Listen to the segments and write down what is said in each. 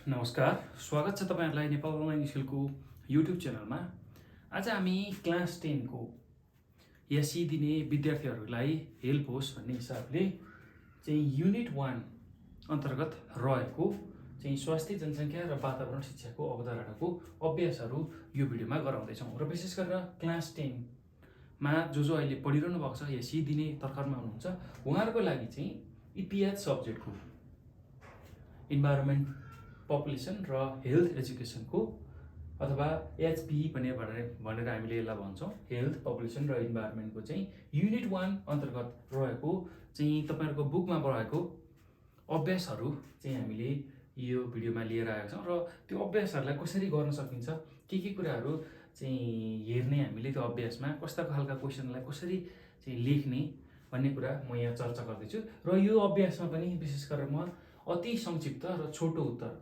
नमस्कार, स्वागत छ तपाईहरुलाई नेपाल अनलाइन स्कुलको युट्युब च्यानलमा। आज हामी क्लास 10 को एसई दिने विद्यार्थीहरूलाई हेल्प होस् भन्ने हिसाबले चाहिँ युनिट 1 अन्तर्गत रहेको चाहिँ स्वास्थ्य जनसङ्ख्या र वातावरण शिक्षाको अवधारणाको अभ्यासहरू यो भिडियोमा गराउँदै छौं र विशेष गरेर क्लास 10 मा जो अहिले पढिरहनु भएको छ एसई दिने तर्खरमा हुनुहुन्छ उहाँहरुको लागि चाहिँ इपिएच सब्जेक्टको इन्भाइरोमेन्ट पपुलेसन र हेल्थ एजुकेसनको अथवा एचपी भनेर हामीले यसलाई भन्छौं हेल्थ पपुलेसन र इन्भाइरोमेन्टको चाहिँ युनिट 1 अन्तर्गत रहेको चाहिँ तपाईहरुको बुकमा रहेको अभ्यासहरू चाहिँ हामीले यो भिडियोमा लिएर आएका छौं र त्यो अभ्यासहरूलाई कसरी गर्न सकिन्छ के कुराहरू चाहिँ हेर्ने हामीले त्यो अभ्यासमा कस्ता खालका क्वेशनलाई कसरी चाहिँ लेख्ने भन्ने कुरा म यहाँ चर्चा गर्दै छु र यो अभ्यासमा पनि विशेष गरेर म अति संक्षिप्त र छोटो उत्तर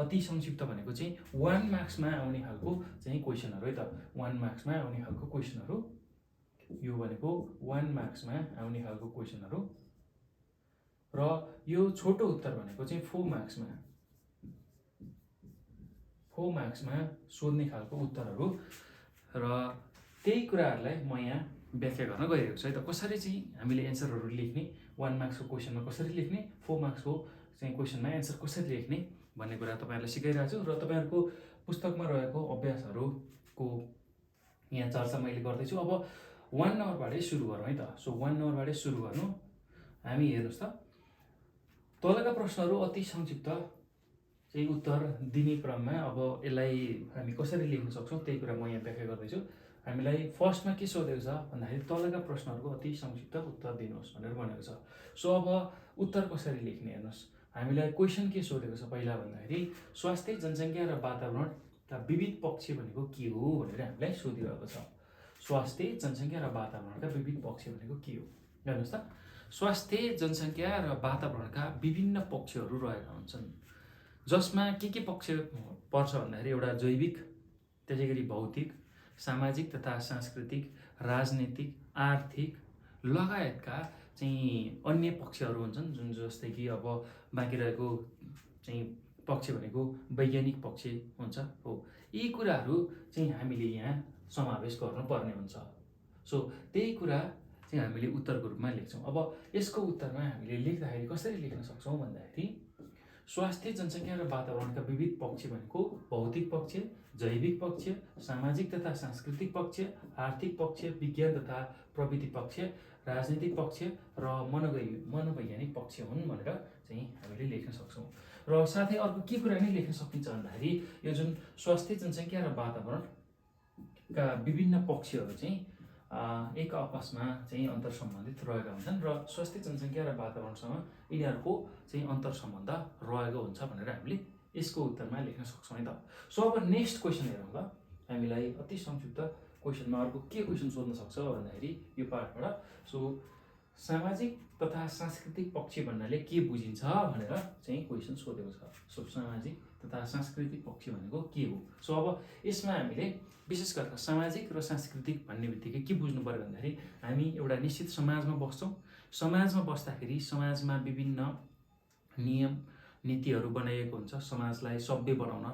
अति संक्षिप्त भनेको चाहिँ 1 मार्क्समा आउने खालको चाहिँ क्वेशनहरु है त 1 मार्क्समा आउने खालको क्वेशनहरु यो भनेको 1 मार्क्समा आउने खालको क्वेशनहरु र यो छोटो उत्तर भनेको चाहिँ 4 मार्क्समा सोध्ने खालको उत्तरहरु र त्यही कुराहरुलाई म यहाँ व्याख्या गर्न गइरहेको छु है त कसरी चाहिँ हामीले एन्सरहरु लेख्ने 1 मार्क्सको क्वेशनमा कसरी लेख्ने 4 मार्क्सको चाहिँ क्वेशनमा एन्सर कसरी लेख्ने भन्ने कुरा तपाईहरुलाई सिकाइरहेको छु र तपाईहरुको पुस्तकमा रहेको अभ्यासहरुको यहाँ चर्चा मैले गर्दै छु। अब 1 नम्बरबाटै सुरु गरौँ है त। सो 1 नम्बरबाटै सुरु गर्नु हामी हेर्नुस् त तलका प्रश्नहरु अति संक्षिप्त चाहिँ उत्तर दिने क्रममा अब यसलाई हामी कसरी लेख्न सक्छौं त्यही कुरा म यहाँ व्याख्या गर्दै छु। हामीलाई फर्स्टमा के सोधेको छ भन्दाखेरि तलका प्रश्नहरुको अति संक्षिप्त उत्तर दिनुहोस् भनेर भनेको छ। सो अब उत्तर कसरी लेख्ने हेर्नुस् हामीलाई क्वेशन के सोधेको छ पहिला भन्दाखेरि स्वास्थ्य जनसङ्ख्या र वातावरणका विविध पक्ष भनेको के हो भनेर हामीलाई सोधिरहेको छ। स्वास्थ्य जनसङ्ख्या र वातावरणका विविध पक्ष भनेको के हो हेर्नुस् त स्वास्थ्य जनसङ्ख्या र वातावरणका विभिन्न पक्षहरू रहेका हुन्छन् जसमा के पक्ष पर्छ भन्दाखेरि एउटा जैविक त्यसैगरी भौतिक सामाजिक तथा सांस्कृतिक राजनीतिक आर्थिक लगायतका चाहिँ अन्य पक्षहरू हुन्छन् जुन जस्तै कि अब बाँकी रहेको चाहिँ पक्ष भनेको वैज्ञानिक पक्ष हुन्छ हो यी कुराहरू चाहिँ हामीले यहाँ समावेश गर्नुपर्ने हुन्छ। सो त्यही कुरा चाहिँ हामीले उत्तरको रूपमा लेख्छौं। अब यसको उत्तरमा हामीले लेख्दाखेरि कसरी लेख्न सक्छौं भन्दाखेरि स्वास्थ्य जनसङ्ख्या र वातावरणका विविध पक्ष भनेको भौतिक पक्ष जैविक पक्ष सामाजिक तथा सांस्कृतिक पक्ष आर्थिक पक्ष विज्ञान तथा प्रविधि पक्ष राजनीतिक पक्ष र मनोवैज्ञानिक पक्ष हुन् भनेर चाहिँ हामीले लेख्न सक्छौं। र साथै अर्को के कुरा नै लेख्न सकिन्छ भन्दाखेरि यो जुन स्वास्थ्य जनसङ्ख्या र वातावरणका विभिन्न पक्षहरू चाहिँ एक आपसमा चाहिँ अन्तर सम्बन्धित रहेका हुन्छन् र स्वास्थ्य जनसङ्ख्या र वातावरणसँग यिनीहरूको चाहिँ अन्तर सम्बन्ध रहेको हुन्छ भनेर हामीले यसको उत्तरमा लेख्न सक्छौं है त। सो अब नेक्स्ट क्वेशन हेरौँ ल हामीलाई अति संक्षिप्त क्वेशनमा अर्को के क्वेशन सोध्न सक्छ भन्दाखेरि यो पार्टबाट सो सामाजिक तथा सांस्कृतिक पक्ष भन्नाले के बुझिन्छ भनेर चाहिँ क्वेशन सोधेको छ। सो सामाजिक तथा सांस्कृतिक पक्ष भनेको के हो सो अब यसमा हामीले विशेष गरेर सामाजिक र सांस्कृतिक भन्ने बित्तिकै के बुझ्नु पर्यो भन्दाखेरि हामी एउटा निश्चित समाजमा बस्छौं समाजमा बस्दाखेरि समाजमा विभिन्न नियम नीतिहरू बनाइएको हुन्छ समाजलाई सभ्य बनाउन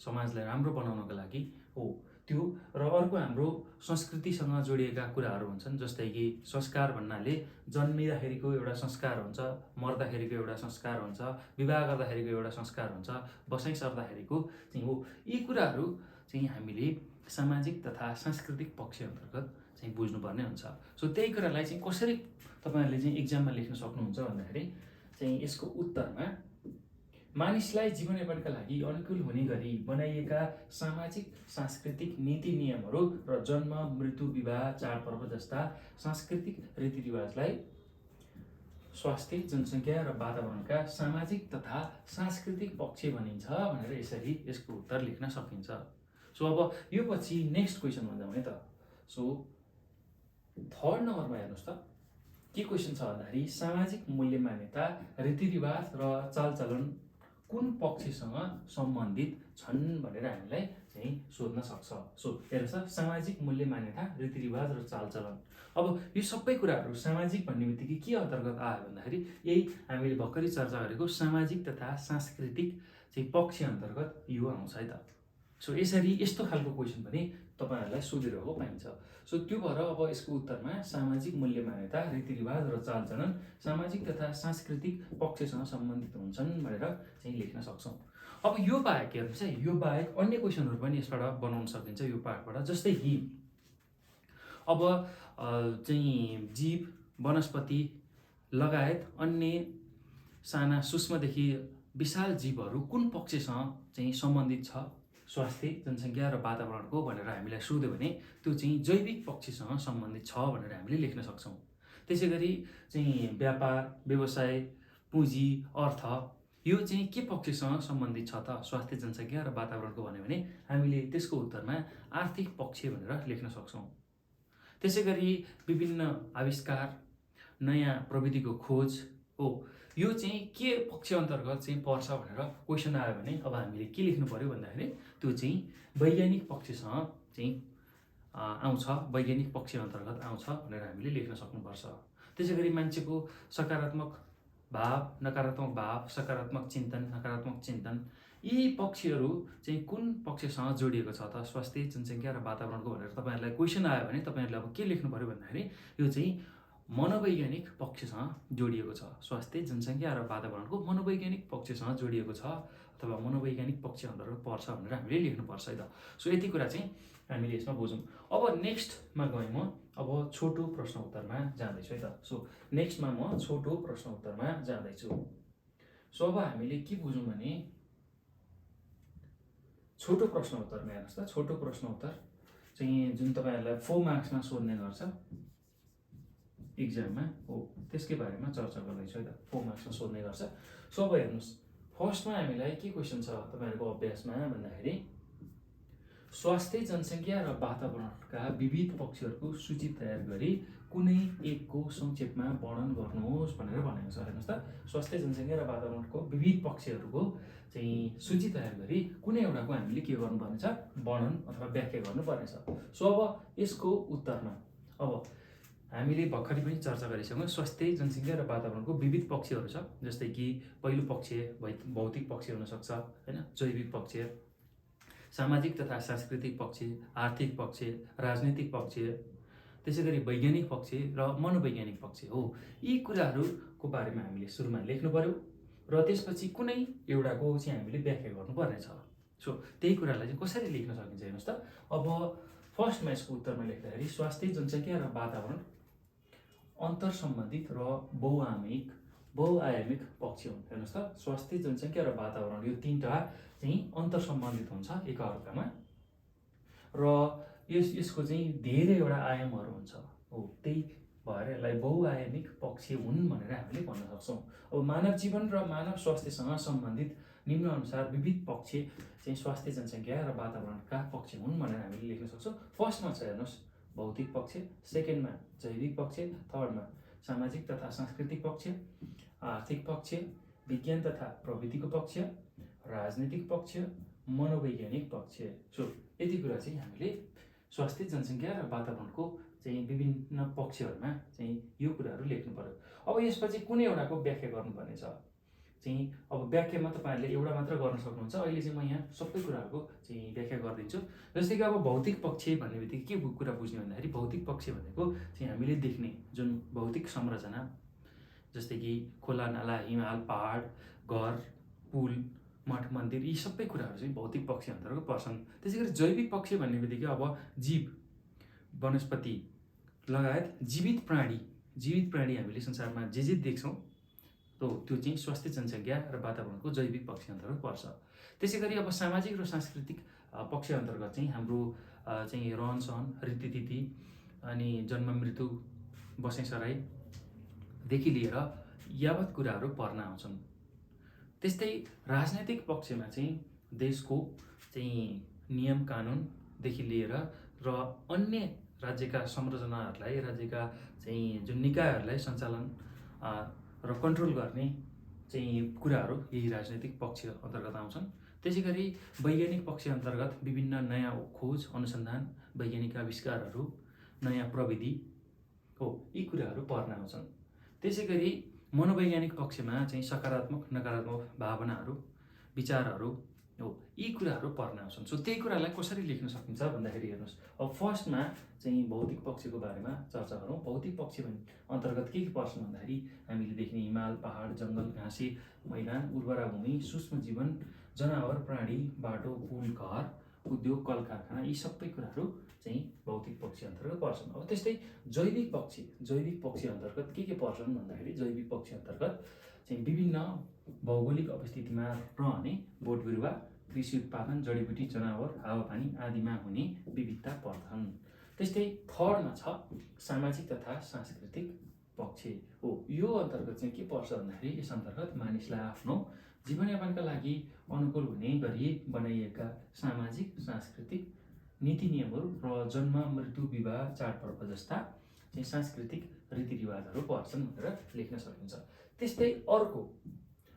समाजलाई राम्रो बनाउनको लागि हो त्यो र अर्को हाम्रो संस्कृतिसँग जोडिएका कुराहरू हुन्छन् जस्तै कि संस्कार भन्नाले जन्मिँदाखेरिको एउटा संस्कार हुन्छ मर्दाखेरिको एउटा संस्कार हुन्छ विवाह गर्दाखेरिको एउटा संस्कार हुन्छ बसाइ सर्दाखेरिको चाहिँ हो यी कुराहरू चाहिँ हामीले सामाजिक तथा सांस्कृतिक पक्ष अन्तर्गत चाहिँ बुझ्नुपर्ने हुन्छ। सो त्यही कुरालाई चाहिँ कसरी तपाईहरुले चाहिँ एक्जाममा लेख्न सक्नुहुन्छ भन्दाखेरि चाहिँ यसको उत्तरमा मानिसलाई जीवनयापनका लागि अनुकूल हुने गरी बनाइएका सामाजिक सांस्कृतिक नीति नियमहरू र जन्म मृत्यु विवाह चाडपर्व जस्ता सांस्कृतिक रीतिरिवाजलाई स्वास्थ्य जनसङ्ख्या र वातावरणका सामाजिक तथा सांस्कृतिक पक्ष भनिन्छ भनेर यसरी यसको उत्तर लेख्न सकिन्छ। सो अब यो पछि नेक्स्ट क्वेशन भन्छौं है त। सो थर्ड नम्बरमा हेर्नुस् त के क्वेशन छ भन्दाखेरि सामाजिक मूल्य मान्यता रीतिरिवाज र चालचलन कुन पक्षसँग सम्बन्धित छन् भनेर हामीलाई चाहिँ सोध्न सक्छ। सो हेर्नुहोस् त, सामाजिक मूल्य मान्यता, रीतिरिवाज र चालचलन। अब यो सबै कुराहरू सामाजिक भन्ने बित्तिकै के अन्तर्गत आयो भन्दाखेरि यही हामीले भर्खरै चर्चा गरेको सामाजिक तथा सांस्कृतिक चाहिँ पक्ष अन्तर्गत यो आउँछ है त। सो यसरी यस्तो खालको क्वेसन पनि तपाईँहरूलाई सोधिरहेको पाइन्छ। सो त्यो भएर अब यसको उत्तरमा सामाजिक मूल्य मान्यता, रीतिरिवाज र चालचलन सामाजिक तथा सांस्कृतिक पक्षसँग सम्बन्धित हुन्छन् भनेर चाहिँ लेख्न सक्छौँ। अब यो बाहेक हेर्नुहोस् है, यो बाहेक अन्य क्वेसनहरू पनि यसबाट बनाउन सकिन्छ यो पार्टबाट। जस्तै कि अब चाहिँ जीव, वनस्पति लगायत अन्य साना सूक्ष्मदेखि विशाल जीवहरू कुन पक्षसँग चाहिँ सम्बन्धित छ स्वास्थ्य, जनसङ्ख्या र वातावरणको भनेर हामीलाई सोध्यो भने त्यो चाहिँ जैविक पक्षसँग सम्बन्धित छ भनेर हामीले लेख्न सक्छौँ। त्यसै गरी चाहिँ व्यापार, व्यवसाय, पुँजी, अर्थ यो चाहिँ के पक्षसँग सम्बन्धित छ त स्वास्थ्य, जनसङ्ख्या र वातावरणको भन्यो भने हामीले त्यसको उत्तरमा आर्थिक पक्ष भनेर लेख्न सक्छौँ। त्यसै गरी विभिन्न आविष्कार, नयाँ प्रविधिको खोज हो, यो चाहिँ के पक्ष अन्तर्गत चाहिँ पर्छ भनेर क्वेसन आयो भने अब हामीले के लेख्नु पर्यो भन्दाखेरि त्यो चाहिँ वैज्ञानिक पक्षसँग चाहिँ आउँछ, वैज्ञानिक पक्ष अन्तर्गत आउँछ भनेर हामीले लेख्न सक्नुपर्छ। त्यसै गरी मान्छेको सकारात्मक भाव, नकारात्मक भाव, सकारात्मक चिन्तन, नकारात्मक चिन्तन, यी पक्षहरू चाहिँ कुन पक्षसँग जोडिएको छ त स्वास्थ्य, जनसङ्ख्या र वातावरणको भनेर तपाईँहरूलाई क्वेसन आयो भने तपाईँहरूले अब के लेख्नु पर्यो भन्दाखेरि यो चाहिँ मनोवैज्ञानिक पक्षसँग जोडिएको छ। स्वास्थ्य, जनसङ्ख्या र वातावरणको मनोवैज्ञानिक पक्षसँग जोडिएको छ अथवा मनोवैज्ञानिक पक्ष अन्तर्गत पर्छ भनेर हामीले लेख्नुपर्छ है त। सो यति कुरा चाहिँ हामीले यसमा बुझौँ। अब नेक्स्टमा गएँ म, अब छोटो प्रश्न उत्तरमा जाँदैछु है त। सो नेक्स्टमा म छोटो प्रश्न उत्तरमा जाँदैछु। सो अब हामीले के बुझौँ भने छोटो प्रश्न उत्तरमा हेर्नुहोस् त, छोटो प्रश्न उत्तर चाहिँ जुन तपाईँहरूलाई 4 मार्क्समा सोध्ने गर्छ इक्जाममा हो, त्यसकै बारेमा चर्चा गर्दैछु है त। 4 मार्क्समा सोध्ने गर्छ। सो अब हेर्नुहोस्, फर्स्टमा हामीलाई के क्वेसन छ तपाईँहरूको अभ्यासमा भन्दाखेरि स्वास्थ्य, जनसङ्ख्या र वातावरणका विविध पक्षहरूको सूची तयार गरी कुनै एकको संक्षेपमा वर्णन गर्नुहोस् भनेर भनेको छ। हेर्नुहोस् त, स्वास्थ्य, जनसङ्ख्या र वातावरणको विविध पक्षहरूको चाहिँ सूची तयार गरी कुनै एउटाको हामीले के गर्नुपर्नेछ, वर्णन अथवा व्याख्या गर्नुपर्नेछ। सो अब यसको उत्तरमा अब हामीले भर्खरै पनि चर्चा गरिसक्यौँ। स्वास्थ्य, जनसङ्ख्या र वातावरणको विविध पक्षहरू छ, जस्तै कि पहिलो पक्ष भौतिक पक्ष हुनसक्छ होइन, जैविक पक्ष, सामाजिक तथा सांस्कृतिक पक्ष, आर्थिक पक्ष, राजनैतिक पक्ष, त्यसै गरी वैज्ञानिक पक्ष र मनोवैज्ञानिक पक्ष हो। यी कुराहरूको बारेमा हामीले सुरुमा लेख्नु पर्यो र त्यसपछि कुनै एउटाको चाहिँ हामीले व्याख्या गर्नुपर्नेछ। सो त्यही कुरालाई चाहिँ कसरी लेख्न सकिन्छ हेर्नुहोस् त। अब फर्स्टमा यसको उत्तरमा लेख्दाखेरि स्वास्थ्य, जनसङ्ख्या र वातावरण अन्तर सम्बन्धित र बहुआयामिक पक्ष हुन्। हेर्नुहोस् त, स्वास्थ्य, जनसङ्ख्या र वातावरण यो तीनटा चाहिँ अन्तर सम्बन्धित हुन्छ एकअर्कामा र यसको चाहिँ धेरैवटा आयामहरू हुन्छ हो, त्यही भएर यसलाई बहुआयामिक पक्ष हुन् भनेर हामीले भन्न सक्छौँ। अब मानव जीवन र मानव स्वास्थ्यसँग सम्बन्धित निम्नअनुसार विविध पक्ष चाहिँ स्वास्थ्य, जनसङ्ख्या र वातावरणका पक्ष हुन् भनेर हामीले लेख्न सक्छौँ। फर्स्टमा छ हेर्नुहोस् भौतिक पक्ष, सेकेन्डमा जैविक पक्ष, थर्डमा सामाजिक तथा सांस्कृतिक पक्ष, आर्थिक पक्ष, विज्ञान तथा प्रविधिको पक्ष, राजनीतिक पक्ष, मनोवैज्ञानिक पक्ष। सो यति कुरा चाहिँ हामीले स्वास्थ्य, जनसङ्ख्या र वातावरणको चाहिँ विभिन्न पक्षहरूमा चाहिँ यो कुराहरू लेख्नु पर्यो। अब यसपछि कुनै एउटाको व्याख्या गर्नुपर्ने छ चाहिँ, अब व्याख्यामा तपाईँहरूले एउटा मात्र गर्न सक्नुहुन्छ। अहिले चाहिँ म यहाँ सबै कुराहरूको चाहिँ व्याख्या गरिदिन्छु। जस्तै कि अब भौतिक पक्ष भन्ने बित्तिकै के कुरा बुझ्ने भन्दाखेरि भौतिक पक्ष भनेको चाहिँ हामीले देख्ने जुन भौतिक संरचना, जस्तै कि खोला, नाला, हिमाल, पहाड, घर, पुल, मठ, मन्दिर, यी सबै कुराहरू चाहिँ भौतिक पक्ष अन्तर्गत पर्छन्। त्यसै गरी जैविक पक्ष भन्ने बित्तिकै अब जीव, वनस्पति लगायत जीवित प्राणी हामीले संसारमा जे देख्छौँ त्यो चाहिँ स्वास्थ्य, जनसङ्ख्या र वातावरणको जैविक पक्ष अन्तर्गत पर्छ। त्यसै गरी अब सामाजिक र सांस्कृतिक पक्ष अन्तर्गत चाहिँ हाम्रो चाहिँ रहनसहन, रीतिथिति अनि जन्म, मृत्यु, बसाइसराईदेखि लिएर यावत कुराहरू पर्न आउँछन्। त्यस्तै राजनैतिक पक्षमा चाहिँ देशको चाहिँ नियम कानुनदेखि लिएर र अन्य राज्यका संरचनाहरूलाई, राज्यका चाहिँ जुन निकायहरूलाई सञ्चालन र कन्ट्रोल गर्ने चाहिँ कुराहरू यही राजनैतिक पक्ष अन्तर्गत आउँछन्। त्यसै गरी वैज्ञानिक पक्ष अन्तर्गत विभिन्न नयाँ खोज अनुसन्धान, वैज्ञानिक आविष्कारहरू, नयाँ प्रविधि हो, यी कुराहरू पर्न आउँछन्। त्यसै गरी मनोवैज्ञानिक पक्षमा चाहिँ सकारात्मक नकारात्मक भावनाहरू, विचारहरू हो, यी कुराहरू पर्न आउँछन्। सो त्यही कुरालाई कसरी लेख्न सकिन्छ भन्दाखेरि हेर्नुहोस्, अब फर्स्टमा चाहिँ भौतिक पक्षको बारेमा चर्चा गरौँ। भौतिक पक्ष अन्तर्गत के पर्छन् भन्दाखेरि हामीले देख्ने हिमाल, पहाड, जङ्गल, घाँसे मैदान, उर्वरा भूमि, सूक्ष्म जीवन, जनावर, प्राणी, बाटो, पुल, घर, उद्योग, कल कारखाना, यी सबै कुराहरू चाहिँ भौतिक पक्ष अन्तर्गत पर्छन्। अब त्यस्तै जैविक पक्ष अन्तर्गत के पर्छन् भन्दाखेरि जैविक पक्ष अन्तर्गत चाहिँ विभिन्न भौगोलिक अवस्थितिमा रहने बोट बिरुवा, कृषि उत्पादन, जडीबुटी, जनावर, हावापानी आदिमा हुने विविधता पर्छन्। त्यस्तै थर्डमा छ सामाजिक तथा सांस्कृतिक पक्ष हो। यो अन्तर्गत चाहिँ के पर्छ भन्दाखेरि यस अन्तर्गत मानिसलाई आफ्नो जीवनयापनका लागि अनुकूल हुने गरी बनाइएका सामाजिक सांस्कृतिक नीति नियमहरू र जन्म, मृत्यु, विवाह, चाडपर्व जस्ता चाहिँ सांस्कृतिक रीतिरिवाजहरू पर्छन् भनेर लेख्न सकिन्छ। त्यस्तै अर्को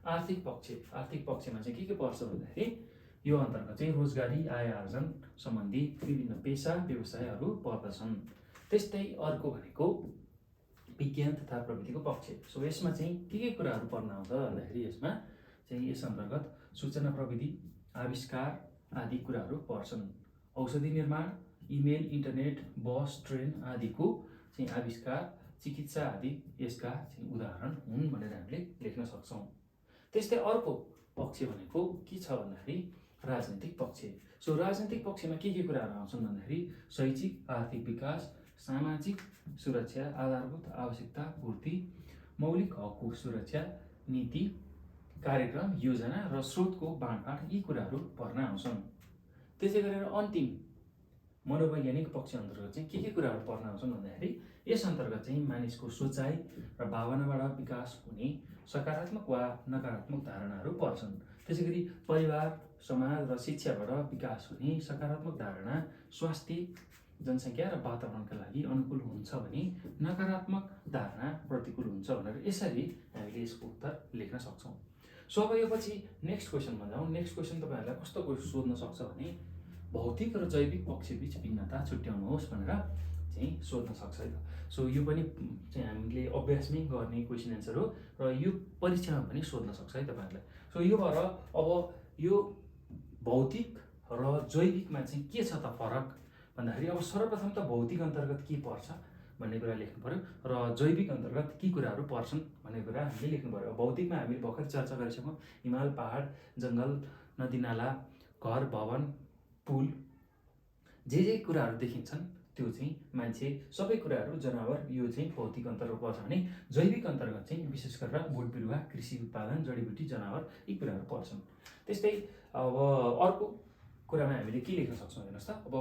आर्थिक पक्षमा चाहिँ के पर्छ भन्दाखेरि यो अन्तर्गत चाहिँ रोजगारी, आय आर्जन सम्बन्धी विभिन्न पेसा व्यवसायहरू पर्दछन्। त्यस्तै अर्को भनेको विज्ञान तथा प्रविधिको पक्ष। सो यसमा चाहिँ के कुराहरू पर्न आउँछ भन्दाखेरि यसमा चाहिँ यस अन्तर्गत सूचना प्रविधि, आविष्कार आदि कुराहरू पर्छन्। औषधि निर्माण, इमेल, इन्टरनेट, बस, ट्रेन आदिको चाहिँ आविष्कार, चिकित्सा आदि यसका चाहिँ उदाहरण हुन् भनेर हामीले लेख्न सक्छौँ। त्यस्तै अर्को पक्ष भनेको के छ भन्दाखेरि राजनीतिक पक्ष। सो राजनीतिक पक्षमा के कुराहरू आउँछन् भन्दाखेरि शैक्षिक आर्थिक विकास, सामाजिक सुरक्षा, आधारभूत आवश्यकता पूर्ति, मौलिक हकको सुरक्षा, नीति, कार्यक्रम, योजना र स्रोतको बाँडफाँड, यी कुराहरू पर्न आउँछन्। त्यसै गरेर अन्तिम मनोवैज्ञानिक पक्ष अन्तर्गत चाहिँ के कुराहरू पर्न आउँछन् भन्दाखेरि यस अन्तर्गत चाहिँ मानिसको सोचाइ र भावनाबाट विकास हुने सकारात्मक वा नकारात्मक धारणाहरू पर्छन्। त्यसै गरी परिवार, समाज र शिक्षाबाट विकास हुने सकारात्मक धारणा स्वास्थ्य, जनसङ्ख्या र वातावरणका लागि अनुकूल हुन्छ भने नकारात्मक धारणा प्रतिकूल हुन्छ भनेर यसरी हामीले यसको उत्तर लेख्न सक्छौँ। सो अब यो पछि नेक्स्ट क्वेसनमा जाउँ। नेक्स्ट क्वेसन तपाईँहरूलाई कस्तो सोध्न सक्छ भने भौतिक र जैविक पक्षबीच भिन्नता छुट्याउनुहोस् भनेर चाहिँ सोध्न सक्छ है त। सो यो पनि चाहिँ हामीले अभ्यासमै गर्ने क्वेसन एन्सर हो र यो परीक्षामा पनि सोध्न सक्छ है तपाईँहरूलाई। सो यो भएर अब यो भौतिक र जैविकमा चाहिँ के छ त फरक भन्दाखेरि अब सर्वप्रथम त भौतिक अन्तर्गत के पर्छ भन्ने कुरा लेख्नु पर्यो र जैविक अन्तर्गत के कुराहरू पर्छन् भन्ने कुरा हामीले लेख्नु पर्यो। भौतिकमा हामीले भर्खर चर्चा गरिसक्यौँ, हिमाल, पहाड, जङ्गल, नदीनाला, घर, भवन, पुल, जे कुराहरू देखिन्छन् त्यो चाहिँ मान्छे, सबै कुराहरू, जनावर, यो चाहिँ भौतिक अन्तर्गत पर्छ भने जैविक अन्तर्गत चाहिँ विशेष गरेर बोट बिरुवा, कृषि उत्पादन, जडीबुटी, जनावर, यी कुराहरू पर्छन्। त्यस्तै अब अर्को कुरामा हामीले के लेख्न सक्छौँ हेर्नुहोस् त। अब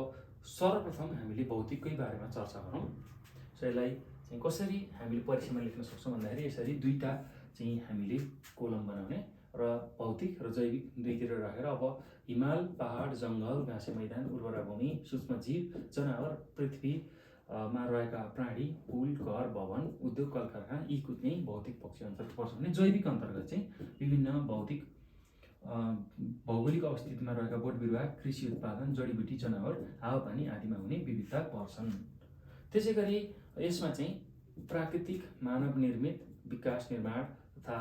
सर्वप्रथम हामीले भौतिककै बारेमा चर्चा गरौँ। सो यसलाई चाहिँ कसरी हामीले परीक्षामा लेख्न सक्छौँ भन्दाखेरि यसरी दुईवटा चाहिँ हामीले कोलम बनाउने र भौतिक र जैविक दुईतिर राखेर अब हिमाल, पहाड, जङ्गल, घाँसे मैदान, उर्वरा भूमि, सूक्ष्म जीव, जनावर, पृथ्वीमा रहेका प्राणी, पुल, घर, भवन, उद्योग, कल कारखाना, यी कुनै भौतिक पक्ष अन्तर्गत पर्छ भने जैविक अन्तर्गत चाहिँ विभिन्न भौतिक भौगोलिक अवस्थितिमा रहेका बोट बिरुवा, कृषि उत्पादन, जडीबुटी, जनावर, हावापानी आदिमा हुने विविधता पर्छन्। त्यसै गरी यसमा चाहिँ प्राकृतिक, मानव निर्मित विकास निर्माण तथा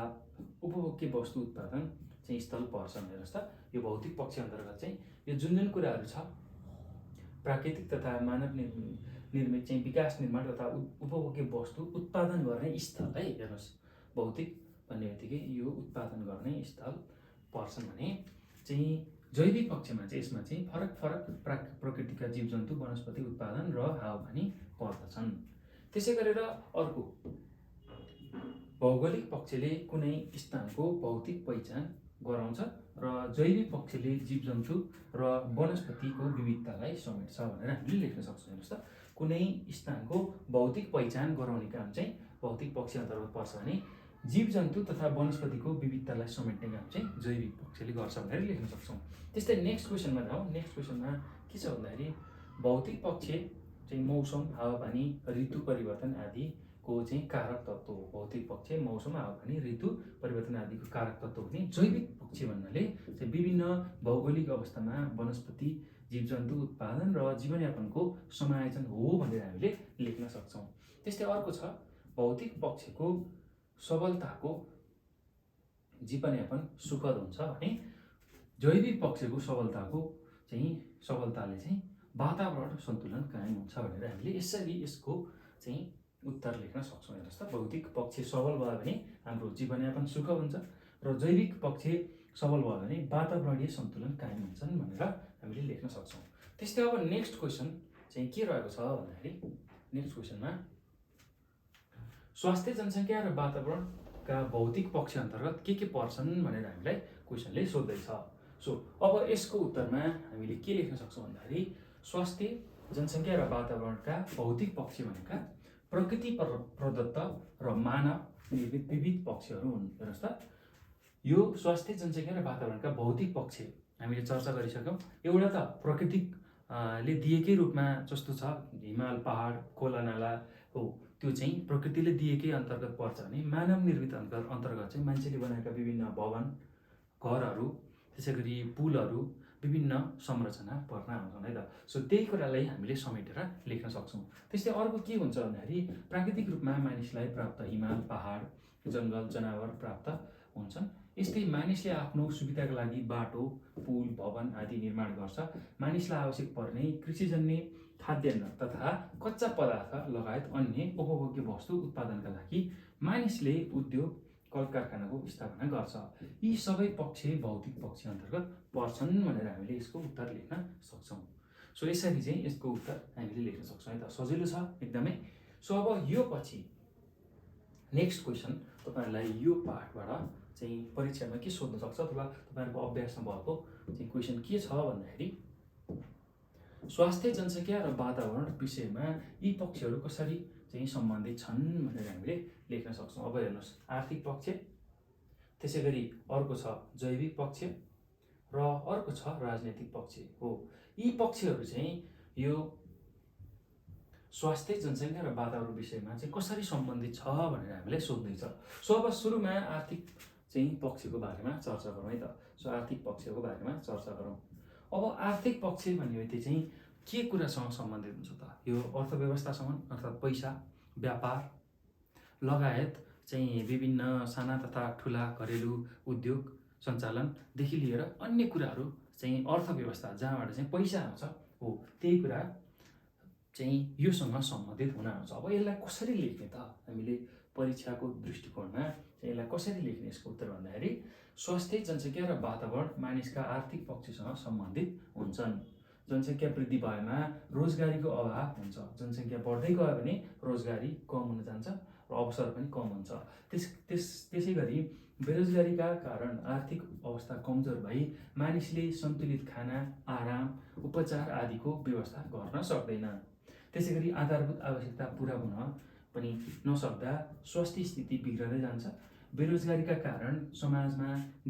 उपभोग्य वस्तु उत्पादन चाहिँ स्थल पर्छन्। हेर्नुहोस् त, यो भौतिक पक्ष अन्तर्गत चाहिँ यो जुन कुराहरू छ प्राकृतिक तथा मानव निर्मित चाहिँ विकास निर्माण तथा उपभोग्य वस्तु उत्पादन गर्ने स्थल है। हेर्नुहोस्, भौतिक भन्ने बित्तिकै यो उत्पादन गर्ने स्थल पर्छन् भने चाहिँ जैविक पक्षमा चाहिँ यसमा चाहिँ फरक प्रकृतिका जीवजन्तु, वनस्पति उत्पादन र हावापानी पर्दछन्। त्यसै गरेर अर्को भौगोलिक पक्षले कुनै स्थानको भौतिक पहिचान गराउँछ र जैविक पक्षले जीवजन्तु र वनस्पतिको विविधतालाई समेट्छ भनेर हामीले लेख्न सक्छौँ। हेर्नुहोस् त, कुनै स्थानको भौतिक पहिचान गराउने काम चाहिँ भौतिक पक्ष अन्तर्गत पर्छ भने जीवजन्तु तथा वनस्पतिको विविधतालाई समेट्ने काम चाहिँ जैविक पक्षले गर्छ भनेर लेख्न सक्छौँ। त्यस्तै नेक्स्ट क्वेसनमा जाउँ। नेक्स्ट क्वेसनमा के छ भन्दाखेरि भौतिक पक्ष चाहिँ मौसम, हावापानी, ऋतु परिवर्तन आदि को चाहिँ कारक तत्त्व हो। भौतिक पक्ष मौसम, हावापानी, ऋतु परिवर्तन आदिको कारक तत्त्व हुने। जैविक पक्ष भन्नाले चाहिँ विभिन्न भौगोलिक अवस्थामा वनस्पति, जीवजन्तु उत्पादन र जीवनयापनको समायोजन हो भनेर हामीले लेख्न सक्छौँ। त्यस्तै अर्को छ भौतिक पक्षको सबलताको जीवनयापन सुखद हुन्छ भने जैविक पक्षको सबलताले चाहिँ वातावरण सन्तुलन कायम हुन्छ भनेर हामीले यसरी यसको चाहिँ उत्तर लेख्न सक्छौँ। हेर्नुहोस् त, भौतिक पक्ष सबल भयो भने हाम्रो जीवनयापन सुख हुन्छ र जैविक पक्ष सबल भयो भने वातावरणीय सन्तुलन कायम हुन्छन् भनेर हामीले लेख्न सक्छौँ। त्यस्तै अब नेक्स्ट क्वेसन चाहिँ के रहेको छ भन्दाखेरि नेक्स्ट क्वेसनमा स्वास्थ्य, जनसङ्ख्या र वातावरणका भौतिक पक्ष अन्तर्गत के पर्छन् भनेर हामीलाई क्वेसनले सोध्दैछ। सो अब यसको उत्तरमा हामीले के लेख्न सक्छौँ भन्दाखेरि स्वास्थ्य, जनसङ्ख्या र वातावरणका भौतिक पक्ष भनेका प्रकृति प्रदत्त र मानव निर्मित विविध पक्षहरू हुन्। हेर्नुहोस् त, यो स्वास्थ्य, जनसङ्ख्या र वातावरणका भौतिक पक्ष हामीले चर्चा गरिसक्यौँ। एउटा त प्रकृतिले दिएकै रूपमा जस्तो छ हिमाल, पहाड, खोला, नाला हो, त्यो चाहिँ प्रकृतिले दिएकै अन्तर्गत पर्छ भने मानव निर्मित अन्तर्गत चाहिँ मान्छेले बनाएका विभिन्न भवन, घरहरू, त्यसै गरी पुलहरू, विभिन्न संरचना पर्न आउँछन् है त। सो त्यही कुरालाई हामीले समेटेर लेख्न सक्छौँ। त्यस्तै अर्को के हुन्छ भन्दाखेरि प्राकृतिक रूपमा मानिसलाई प्राप्त हिमाल, पहाड, जङ्गल, जनावर प्राप्त हुन्छन्। यस्तै मानिसले आफ्नो सुविधाका लागि बाटो, पुल, भवन आदि निर्माण गर्छ। मानिसलाई आवश्यक पर्ने कृषिजन्य खाद्यान्न तथा कच्चा पदार्थ लगायत अन्य उपभोग्य वस्तु उत्पादनका लागि मानिसले उद्योग, कल कारखानाको स्थापना गर्छ। यी सबै पक्ष भौतिक पक्ष अन्तर्गत पर्छन् भनेर हामीले यसको उत्तर लेख्न सक्छौँ। सो यसरी चाहिँ यसको उत्तर हामीले लेख्न सक्छौँ है त। सजिलो छ एकदमै। सो अब यो पछि नेक्स्ट क्वेसन तपाईँहरूलाई यो पाठबाट चाहिँ परीक्षामा के सोध्न सक्छ अथवा तपाईँहरूको अभ्यासमा भएको चाहिँ क्वेसन के छ भन्दाखेरि स्वास्थ्य, जनसङ्ख्या र वातावरण विषयमा यी पक्षहरू कसरी चाहिँ सम्बन्धित छन् भनेर हामीले लेख्न सक्छौँ। अब हेर्नुहोस्, आर्थिक पक्ष, त्यसै गरी अर्को छ जैविक पक्ष र अर्को छ राजनैतिक पक्ष हो। यी पक्षहरू चाहिँ यो स्वास्थ्य, जनसङ्ख्या र वातावरण विषयमा चाहिँ कसरी सम्बन्धित छ भनेर हामीलाई सोध्दैछ। सो अब सुरुमा आर्थिक चाहिँ पक्षको बारेमा चर्चा गरौँ है त। सो आर्थिक पक्षको बारेमा चर्चा गरौँ। अब आर्थिक पक्ष भन्ने बित्तिकै चाहिँ के कुरासँग सम्बन्धित हुन्छ त? यो अर्थव्यवस्थासँग, अर्थात् पैसा, व्यापार लगायत चाहिँ विभिन्न साना तथा ठुला घरेलु उद्योग सञ्चालनदेखि लिएर अन्य कुराहरू चाहिँ अर्थव्यवस्था जहाँबाट चाहिँ पैसा आउँछ हो, त्यही कुरा चाहिँ योसँग सम्बन्धित हुन आउँछ। अब यसलाई कसरी लेख्ने त? हामीले परीक्षाको दृष्टिकोणमा चाहिँ यसलाई कसरी लेख्ने यसको उत्तर भन्दाखेरि स्वास्थ्य, जनसङ्ख्या र वातावरण मानिसका आर्थिक पक्षसँग सम्बन्धित हुन्छन्। जनसङ्ख्या वृद्धि भएमा रोजगारीको अभाव हुन्छ। जनसङ्ख्या बढ्दै गयो भने रोजगारी कम हुन जान्छ र अवसर पनि कम हुन्छ। त्यसै गरी बेरोजगारीका कारण आर्थिक अवस्था कमजोर भई मानिसले सन्तुलित खाना, आराम, उपचार आदिको व्यवस्था गर्न सक्दैन। त्यसै गरी आधारभूत आवश्यकता पुरा हुन पनि नसक्दा स्वास्थ्य स्थिति बिग्रदै जान्छ। बेरोजगारीका कारण समाजमा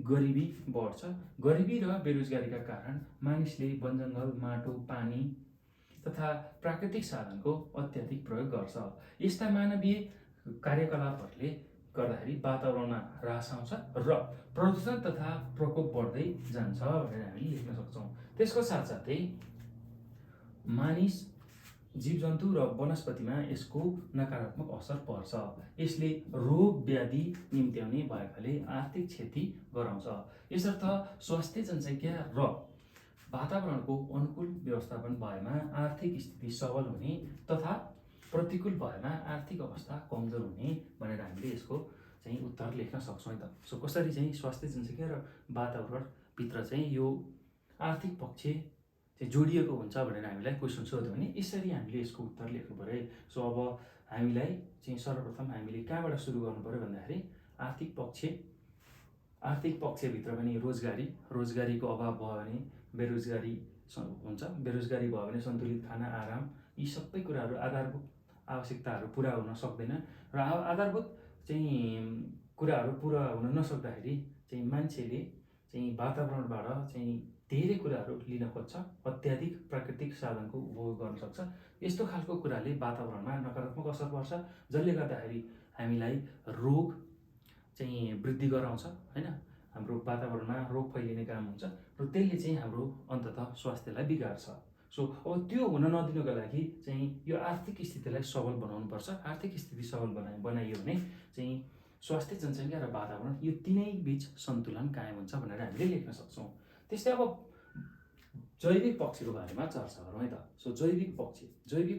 गरिबी बढ्छ। गरिबी र बेरोजगारीका कारण मानिसले वनजङ्गल, माटो, पानी तथा प्राकृतिक साधनको अत्याधिक प्रयोग गर्छ। यस्ता मानवीय कार्यकलापहरूले गर्दाखेरि वातावरणमा ह्रास आउँछ र प्रदूषण तथा प्रकोप बढ्दै जान्छ भनेर हामीले लेख्न सक्छौँ। त्यसको साथसाथै मानिस, जीवजन्तु र वनस्पतिमा यसको नकारात्मक असर पर्छ। यसले रोग व्याधि निम्त्याउने भएकाले आर्थिक क्षति गराउँछ। यसर्थ स्वास्थ्य, जनसङ्ख्या र वातावरणको अनुकूल व्यवस्थापन भएमा आर्थिक स्थिति सबल हुने तथा प्रतिकूल भएमा आर्थिक अवस्था कमजोर हुने भनेर हामीले यसको चाहिँ उत्तर लेख्न सक्छौँ है त। सो कसरी चाहिँ स्वास्थ्य, जनसङ्ख्या र वातावरणभित्र चाहिँ यो आर्थिक पक्ष चाहिँ जोडिएको हुन्छ भनेर हामीलाई क्वेसन सोध्यो भने यसरी हामीले यसको उत्तर लेख्नु पऱ्यो है। सो अब हामीलाई चाहिँ सर्वप्रथम हामीले कहाँबाट सुरु गर्नु पऱ्यो भन्दाखेरि आर्थिक पक्षभित्र पनि रोजगारीको अभाव भयो भने बेरोजगारी हुन्छ। बेरोजगारी भयो भने सन्तुलित खाना, आराम, यी सबै कुराहरू आधारभूत आवश्यकताहरू पुरा हुन सक्दैन र आधारभूत चाहिँ कुराहरू पुरा हुन नसक्दाखेरि चाहिँ मान्छेले चाहिँ वातावरणबाट चाहिँ धेरै कुराहरू लिन खोज्छ, अत्याधिक प्राकृतिक साधनको उपभोग गर्न सक्छ। यस्तो खालको कुराले वातावरणमा नकारात्मक असर पर्छ, जसले गर्दाखेरि हामीलाई रोग चाहिँ वृद्धि गराउँछ हैन। हाम्रो वातावरणमा रोग फैलिने काम हुन्छ र त्यसले चाहिँ हाम्रो अन्ततः स्वास्थ्यलाई बिगार्छ। सो अब त्यो हुन नदिनुको लागि चाहिँ यो आर्थिक स्थितिलाई सबल बनाउनुपर्छ। आर्थिक स्थिति सबल बनाइयो भने चाहिँ स्वास्थ्य, जनसङ्ख्या र वातावरण यो तिनै बीच सन्तुलन कायम हुन्छ भनेर हामीले लेख्न सक्छौँ। त्यस्तै अब जैविक पक्षको बारेमा चर्चा गरौँ है त। सो जैविक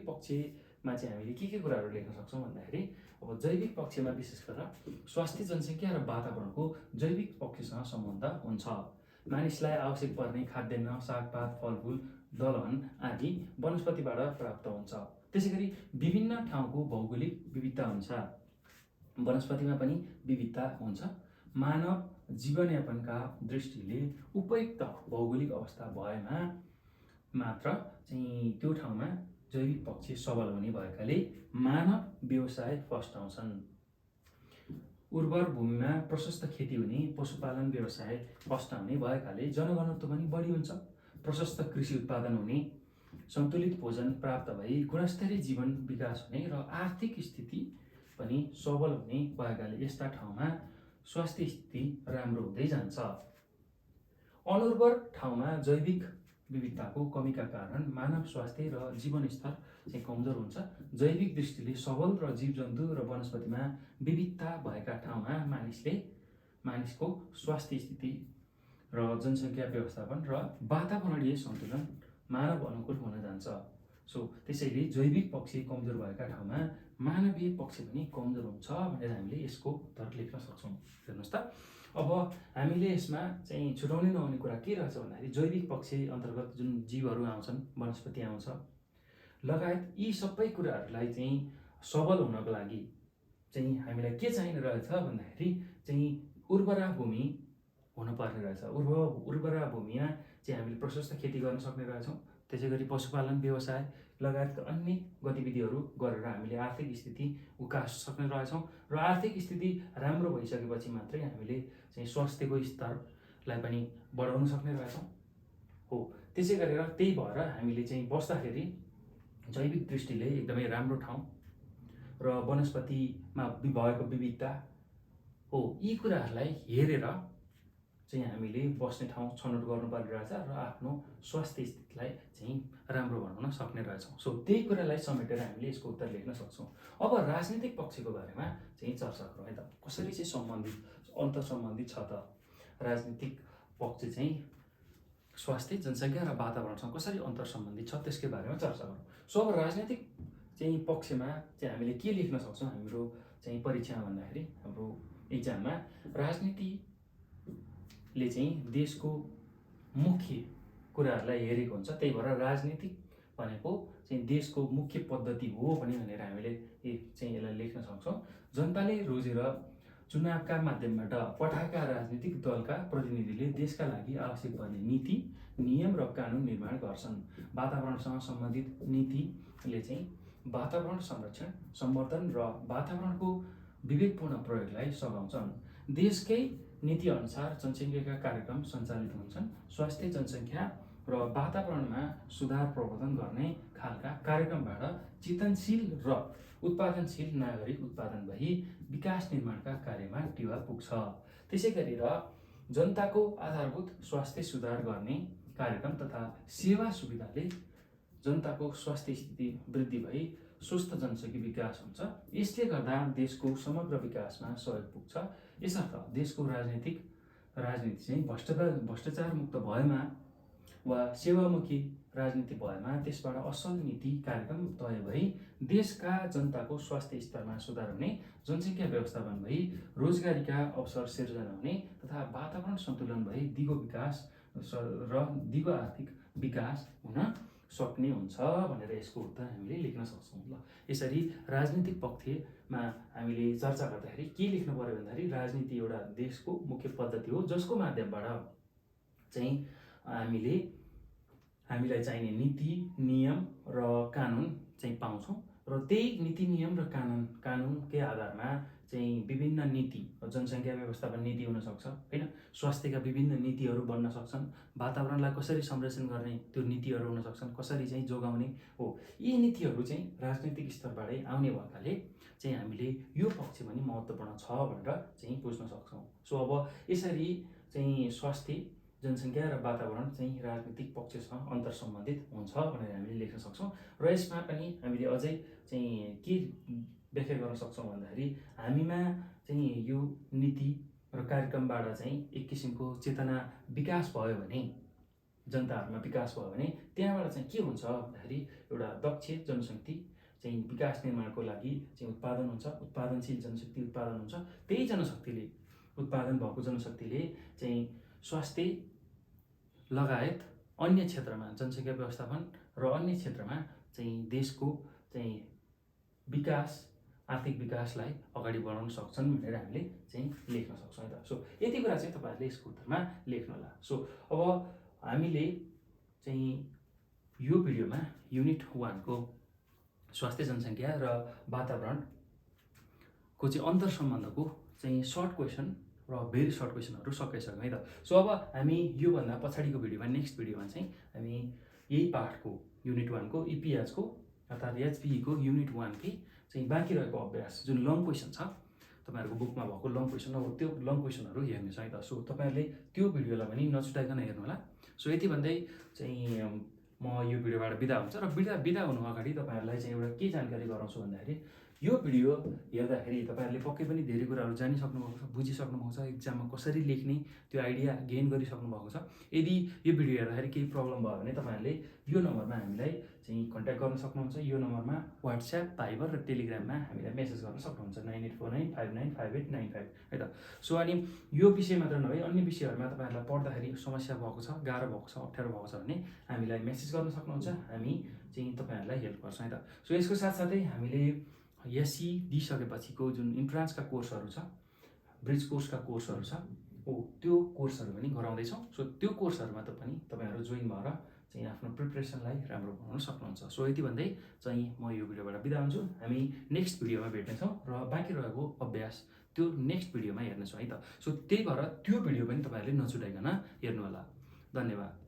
पक्षमा चाहिँ हामीले के कुराहरू लेख्न सक्छौँ भन्दाखेरि अब जैविक पक्षमा विशेष गरेर स्वास्थ्य, जनसङ्ख्या र वातावरणको जैविक पक्षसँग सम्बन्ध हुन्छ। मानिसलाई आवश्यक पर्ने खाद्यान्न, सागपात, फलफुल, दलहन आदि वनस्पतिबाट प्राप्त हुन्छ। त्यसै गरी विभिन्न ठाउँको भौगोलिक विविधता अनुसार वनस्पतिमा पनि विविधता हुन्छ। मानव जीवनयापनका दृष्टिले उपयुक्त भौगोलिक अवस्था भएमा मात्र चाहिँ त्यो ठाउँमा जैविक पक्ष सबल हुने भएकाले मानव व्यवसाय फस्टाउँछन्। उर्वर भूमिमा प्रशस्त खेती हुने, पशुपालन व्यवसाय फस्टाउने भएकाले जनघनत्व पनि बढी हुन्छ। प्रशस्त कृषि उत्पादन हुने, सन्तुलित भोजन प्राप्त भई गुणस्तरीय जीवन विकास हुने र आर्थिक स्थिति पनि सबल हुने भएकाले यस्ता ठाउँमा स्वास्थ्य स्थिति राम्रो हुँदै जान्छ। अनुर्वर ठाउँमा जैविक विविधताको कमीका कारण मानव स्वास्थ्य र जीवनस्तर चाहिँ कमजोर हुन्छ। जैविक दृष्टिले सबल र जीवजन्तु र वनस्पतिमा विविधता भएका ठाउँमा मानिसको स्वास्थ्य स्थिति र जनसङ्ख्या व्यवस्थापन र वातावरणीय सन्तुलन मानव अनुकूल हुन जान्छ। सो त्यसैले जैविक पक्ष कमजोर भएका ठाउँमा मानवीय पक्ष पनि कमजोर हुन्छ भनेर हामीले यसको उत्तर लेख्न सक्छौँ। हेर्नुहोस् त, अब हामीले यसमा चाहिँ छुटाउनै नहुने कुरा के रहेछ भन्दाखेरि जैविक पक्ष अन्तर्गत जुन जीवहरू आउँछन्, वनस्पति आउँछ लगायत यी सबै कुराहरूलाई चाहिँ सबल हुनको लागि चाहिँ हामीलाई के चाहिने रहेछ भन्दाखेरि चाहिँ उर्वरा भूमि हुनुपर्ने रहेछ। उर्वरा भूमिमा चाहिँ हामीले प्रशस्त खेती गर्न सक्ने रहेछौँ। त्यसै गरी पशुपालन व्यवसाय लगायतका अन्य गतिविधिहरू गरेर हामीले आर्थिक स्थिति उकास सक्ने रहेछौँ र आर्थिक स्थिति राम्रो भइसकेपछि मात्रै हामीले चाहिँ स्वास्थ्यको स्तरलाई पनि बढाउन सक्ने रहेछौँ। हो, त्यसै गरेर त्यही भएर हामीले चाहिँ बस्दाखेरि जैविक दृष्टिले एकदमै राम्रो ठाउँ र वनस्पतिमा भएको विविधता हो, यी कुराहरूलाई हेरेर चाहिँ हामीले बस्ने ठाउँ छनौट गर्नुपर्ने रहेछ र आफ्नो स्वास्थ्य स्थितिलाई चाहिँ राम्रो बनाउन सक्ने रहेछौँ। सो त्यही कुरालाई समेटेर हामीले यसको उत्तर लेख्न सक्छौँ। अब राजनीतिक पक्षको बारेमा चाहिँ चर्चा गरौँ है त। कसरी चाहिँ अन्तर सम्बन्धित छ त राजनीतिक पक्ष चाहिँ स्वास्थ्य, जनसङ्ख्या र वातावरणसँग कसरी अन्तर सम्बन्धित छ त्यसकै बारेमा चर्चा गरौँ। सो अब राजनीतिक चाहिँ पक्षमा चाहिँ हामीले के लेख्न सक्छौँ हाम्रो चाहिँ परीक्षामा भन्दाखेरि हाम्रो इक्जाममा राजनीतिले चाहिँ देशको मुख्य कुराहरूलाई हेरेको हुन्छ। त्यही भएर राजनीतिक भनेको चाहिँ देशको मुख्य पद्धति हो पनि भनेर हामीले चाहिँ यसलाई लेख्न सक्छौँ। जनताले रोजेर चुनावका माध्यमबाट पठाएका राजनीतिक दलका प्रतिनिधिले देशका लागि आवश्यक पर्ने नीति, नियम र कानुन निर्माण गर्छन्। वातावरणसँग सम्बन्धित नीतिले चाहिँ वातावरण संरक्षण, संवर्धन र वातावरणको विवेकपूर्ण प्रयोगलाई सघाउँछन्। देशकै नीति अनुसार जनसङ्ख्याका कार्यक्रम सञ्चालित हुन्छन्। स्वास्थ्य, जनसङ्ख्या र वातावरणमा सुधार प्रवर्धन गर्ने खालका कार्यक्रमबाट चिन्तनशील र उत्पादनशील नागरिक उत्पादन भई विकास निर्माणका कार्यमा टेवा पुग्छ। त्यसै गरेर जनताको आधारभूत स्वास्थ्य सुधार गर्ने कार्यक्रम तथा सेवा सुविधाले जनताको स्वास्थ्य स्थिति वृद्धि भई स्वस्थ जनसङ्ख्या विकास हुन्छ। यसले गर्दा देशको समग्र विकासमा सहयोग पुग्छ। यसर्थ देशको राजनीति चाहिँ भ्रष्टाचार मुक्त भएमा वा सेवामुखी राजनीति भएमा त्यसबाट असल नीति कार्यक्रम तय भई देशका जनताको स्वास्थ्य स्तरमा सुधार हुने, जनसङ्ख्या व्यवस्थापन भई रोजगारीका अवसर सिर्जना हुने तथा वातावरण सन्तुलन भई दिगो विकास र दिगो आर्थिक विकास हुन सक्ने हुन्छ भनेर यसको उत्तर हामीले लेख्न सक्छौँ। ल, यसरी राजनीतिक पक्षमा हामीले चर्चा गर्दाखेरि के लेख्नु पर्यो भन्दाखेरि राजनीति एउटा देशको मुख्य पद्धति हो जसको माध्यमबाट चाहिँ हामीलाई चाहिने नीति, नियम र कानुन चाहिँ पाउँछौँ र त्यही नीति, नियम र कानुनकै आधारमा चाहिँ विभिन्न नीति, जनसङ्ख्या व्यवस्थापन नीति हुनसक्छ होइन, स्वास्थ्यका विभिन्न नीतिहरू बन्न सक्छन्, वातावरणलाई कसरी संरक्षण गर्ने त्यो नीतिहरू हुन सक्छन्, कसरी चाहिँ जोगाउने हो, यी नीतिहरू चाहिँ राजनैतिक स्तरबाटै आउने भएकाले चाहिँ हामीले यो पक्ष पनि महत्त्वपूर्ण छ भनेर चाहिँ बुझ्न सक्छौँ। सो अब यसरी चाहिँ स्वास्थ्य, जनसङ्ख्या र वातावरण चाहिँ राजनीतिक पक्षसँग अन्तर सम्बन्धित हुन्छ भनेर हामीले लेख्न सक्छौँ। र यसमा पनि हामीले अझै चाहिँ के व्याख्या गर्न सक्छौँ भन्दाखेरि हामीमा चाहिँ यो नीति र कार्यक्रमबाट चाहिँ एक किसिमको चेतना विकास भयो भने, जनताहरूमा विकास भयो भने त्यहाँबाट चाहिँ के हुन्छ भन्दाखेरि एउटा दक्ष जनशक्ति चाहिँ विकास निर्माणको लागि चाहिँ उत्पादन हुन्छ, उत्पादनशील जनशक्ति उत्पादन हुन्छ। त्यही जनशक्तिले, उत्पादन भएको जनशक्तिले चाहिँ स्वास्थ्य लगायत अन्य क्षेत्रमा, जनसङ्ख्या व्यवस्थापन र अन्य क्षेत्रमा चाहिँ देशको चाहिँ विकास, आर्थिक विकासलाई अगाडि बढाउन सक्छन् भनेर हामीले चाहिँ लेख्न सक्छौँ है त। सो यति कुरा चाहिँ तपाईँहरूले यसको उत्तरमा लेख्नु होला। सो अब हामीले चाहिँ यो भिडियोमा युनिट 1 को स्वास्थ्य, जनसङ्ख्या र वातावरणको चाहिँ अन्तर सम्बन्धको चाहिँ सर्ट क्वेसन र भेरी सर्ट क्वेसनहरू सकाइसक्यौँ है त। सो अब हामी योभन्दा पछाडिको भिडियोमा, नेक्स्ट भिडियोमा चाहिँ हामी यही पाठको युनिट 1 को इपिएचको अर्थात् एचपिईको युनिट 1 की चाहिँ बाँकी रहेको अभ्यास जुन लङ क्वेसन छ, तपाईँहरूको बुकमा भएको लङ क्वेसन, अब त्यो लङ क्वेसनहरू हेर्नेछ है त। सो तपाईँहरूले त्यो भिडियोलाई पनि नछुटाइकन हेर्नु होला। सो यति भन्दै चाहिँ म यो भिडियोबाट बिदा हुन्छ र बिदा हुनु अगाडि तपाईँहरूलाई चाहिँ एउटा के जानकारी गराउँछु भन्दाखेरि यो भिडियो हेर्दाखेरि तपाईँहरूले पक्कै पनि धेरै कुराहरू जानिसक्नु भएको छ, बुझिसक्नु भएको छ, एक्जाममा कसरी लेख्ने त्यो आइडिया गेन गरिसक्नु भएको छ। यदि यो भिडियो हेर्दाखेरि केही प्रब्लम भयो भने तपाईँहरूले यो नम्बरमा हामीलाई चाहिँ कन्ट्याक्ट गर्न सक्नुहुन्छ। यो नम्बरमा वाट्सएप, भाइबर र टेलिग्राममा हामीलाई मेसेज गर्न सक्नुहुन्छ 9849595895 है त। सो अनि यो विषय मात्र नभई अन्य विषयहरूमा तपाईँहरूलाई पढ्दाखेरि समस्या भएको छ, गाह्रो भएको छ, अप्ठ्यारो भएको छ भने हामीलाई मेसेज गर्न सक्नुहुन्छ। हामी चाहिँ तपाईँहरूलाई हेल्प गर्छौँ है त। सो यसको साथसाथै हामीले एससी दिइसकेपछिको जुन इन्ट्रान्सका कोर्सहरू छ, ब्रिज कोर्सका कोर्सहरू छ, त्यो कोर्सहरू पनि गराउँदैछौँ। सो त्यो कोर्सहरूमा पनि तपाईँहरू जोइन भएर चाहिँ आफ्नो प्रिपरेसनलाई राम्रो बनाउन सक्नुहुन्छ। सो यति भन्दै चाहिँ म यो भिडियोबाट बिदा हुन्छु। हामी नेक्स्ट भिडियोमा भेट्नेछौँ र बाँकी रहेको अभ्यास त्यो नेक्स्ट भिडियोमा हेर्नेछौँ है त। सो त्यही भएर त्यो भिडियो पनि तपाईँहरूले नछुटाइकन हेर्नु होला। धन्यवाद।